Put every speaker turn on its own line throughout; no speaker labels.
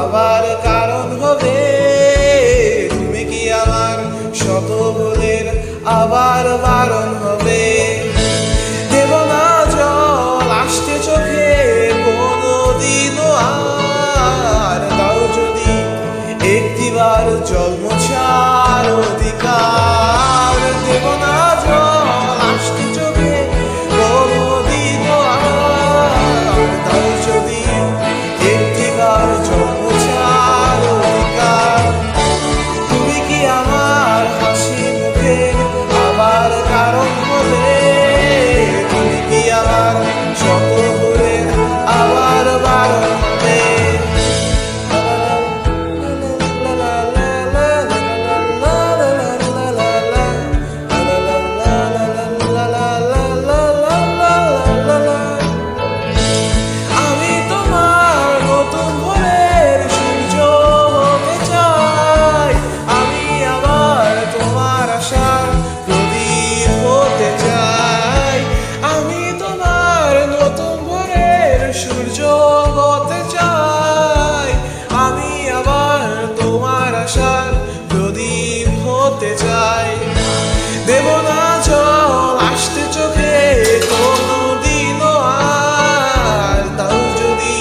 আবার কারণ হবে, তুমি কি আমার শত ভুলের আবার বারণ হবে। দেব না জল আসতে চোখে কোনদিনও আর, দাও যদি একটিবার জল মোছার অধিকার। দেব না জল আসতে চোখে কোনদিনও আর, দাও যদি একটিবার জল মোছার অধিকার। তুমি কি আমার হাসি মুখের আবার কারণ হবে, তুমি কি আমার শত ভুলের আবার বারণ হবে। আমি তোমার নতুন ভোরের সূর্য হতে চাই, আমি আবার তোমার আশার প্রদীপ হতে চাই। আমি তোমার নতুন ভোরের সূর্য হতে চাই, আমি আবার তোমার আশার প্রদীপ হতে চাই। দেব না জল আসতে চোখে কোনদিনও আর, দাও যদি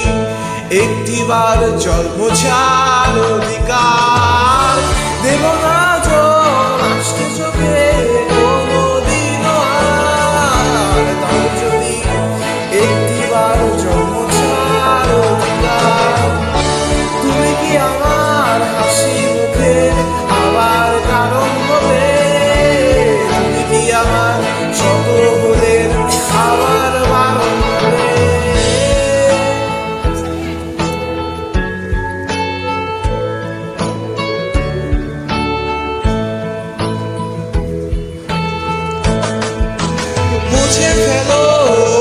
একটিবার জল মোছার অধিকার। দেব না জল আসতে চোখে কোনদিনও আর, দাও যদি একটিবার জল মোছার অধিকার। তুমি কি আমার হাসি মুখের আবার কারণ হবে, তুমি কি আমার শত ভুলের আবার বারণ হবে। মুছে ফেলো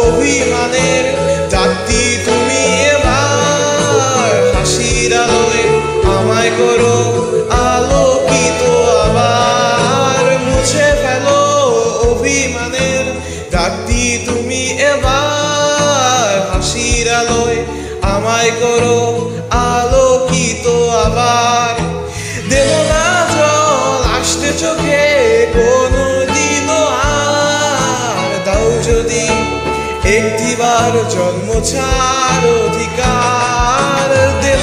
অভিমানের দাগটি তুমি এবার, হাসির আলোয় আমায় করো আলোকিত আবার। মুছে ফেলো অভিমানের দাগটি তুমি এবার, হাসির আলোয় আমায় করো আলোকিত আবার। দেব না জল আসতে চোখে কোনদিনও আর, দাও যদি একটিবার জল মোছার অধিকার। দেব